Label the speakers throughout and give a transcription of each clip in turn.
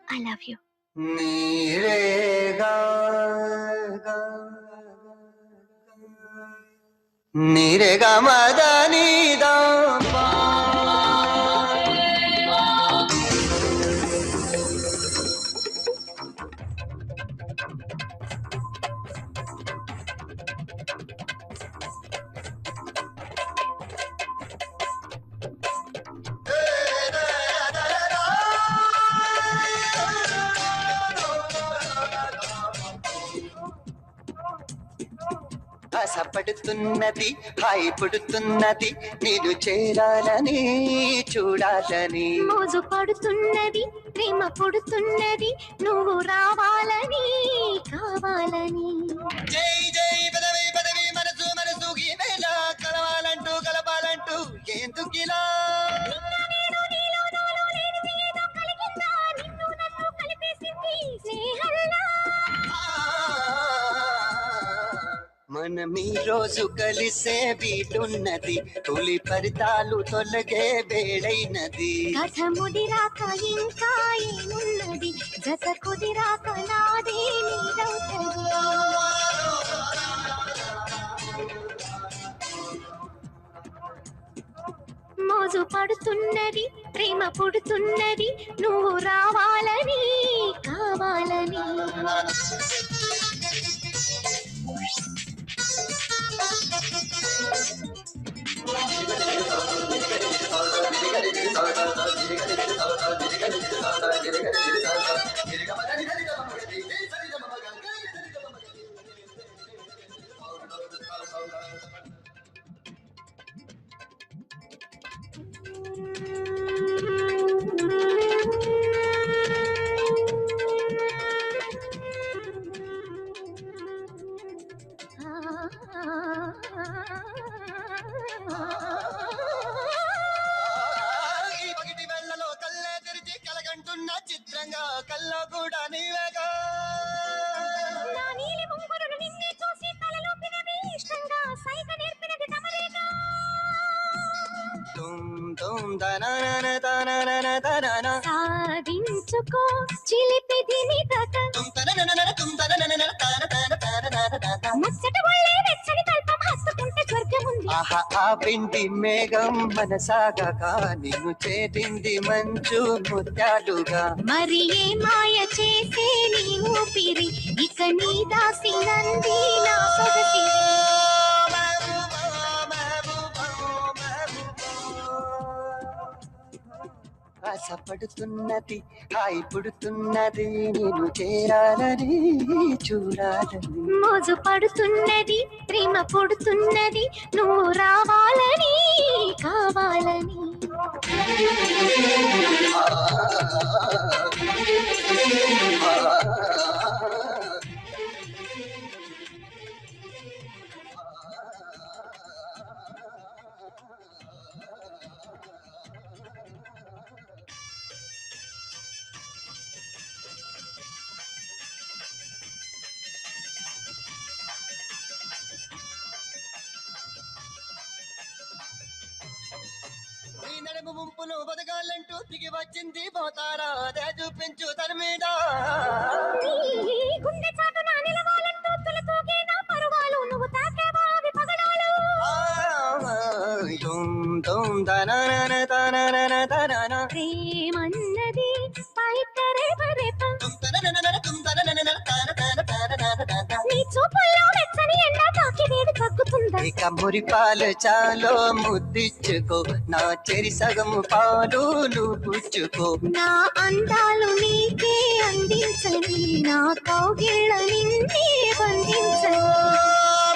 Speaker 1: I love you.
Speaker 2: నీరేగా నీరేగా మదనిదా ఆశపడుతున్నది హాయి పుడుతున్నది నీరు చేరాలని చూడాలని
Speaker 1: మోజు పడుతున్నది ప్రేమ పుడుతున్నది నువ్వు రావాలని కావాలని
Speaker 2: జై జై పదవి పదవి మనసు మనసు ఈ వేళ కలవాలంటూ కలపాలంటూ ఎందుకిలా మనం ఈ రోజు కలిసే వీలున్నది తొలి పరితాలు తొలగే వేళైనది
Speaker 1: కథ ముదిరాక ఇంకా ఏమున్నది జత కుదిరాక నాదే నీదవుతుంది మోజు పడుతున్నది ప్రేమ పుడుతున్నది నువ్వు రావాలని కావాలని చిత్రంగా కల్లో కూడా నీవేగా నా నీలి ముంగురులు నిన్నే చూసి తలలోపినవి ఇష్టంగా సైగ నేర్పినది తమరేగా
Speaker 2: తుమ్ తుమ్ దననన దననన దనన
Speaker 1: సాధించుకో చిలిపిది నిదక
Speaker 2: తుమ్ తననన తుమ్ తననన తన తన తన తన
Speaker 1: ముచ్చట ఒళ్ళే వెచ్చని కల్పం హత్తుకుంటే స్వర్గం ఉంది
Speaker 2: ఆహా ఆ పిండి మేఘం మనసాగగా నిన్ను చేరింది మంచు ముత్యాలుగా
Speaker 1: మరి ఏ మాయ చేసే నీ ఊపిరి ఇక నీ దాసినంది నా సొగసి
Speaker 2: ఆశపడుతున్నది హాయి పుడుతున్నది నేను చేరాలని చూడాలని
Speaker 1: మోజు పడుతున్నది ప్రేమ పుడుతున్నది నువ్వు రావాలని కావాలని
Speaker 2: ఈ నడుము ముంపును బతకాలంటూ దిగి వచ్చింది పోతారా అదే చూపించు తన మీద
Speaker 1: గుండె చాటున నిలవాలంటూ తులతూగే నా పరువాలు నువ్వు తాకేవా అవి పగడాలు
Speaker 2: దనన దనన దనన
Speaker 1: ప్రేమన్నది పైకరే పరేప నీ చూపుల్లో వెచ్చని ఎండ తాకి వేడి తగ్గుతుందా
Speaker 2: ఇక మురిపాలు చాలో ముద్దిచ్చుకో నా చెరి సగము పాలు నువ్వు పుచ్చుకో
Speaker 1: నా అందాలు నీకే అందించని నా కౌగిళ్ళ నిన్నే బంధించని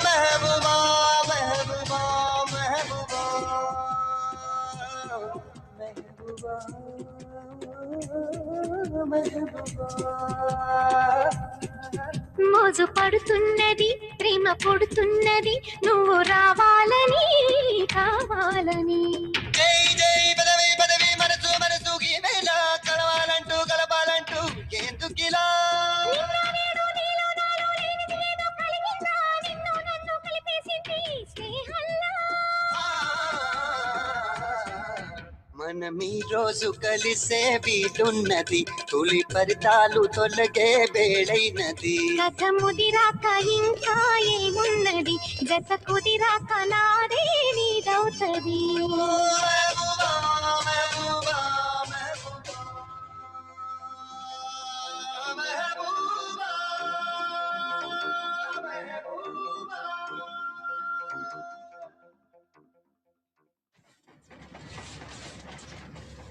Speaker 2: మెహబూబా మెహబూబా మెహబూబా మెహబూబా మెహబూబా
Speaker 1: మోజు పడుతున్నది ప్రేమ పుడుతున్నది నువ్వు రావాలని కావాలని
Speaker 2: జై జై పదవి పదవి మనసు మనసు ఈ వేళ కలవాలంటూ కలపాలంటూ ఎందుకిలా మనం ఈ రోజు కలిసే వీలున్నది తొలి పరితాలు తొలగే వేళైనది
Speaker 1: కథ ముదిరాక ఇంకా ఏమున్నది జత కుదిరాక నాదే నీదవుతది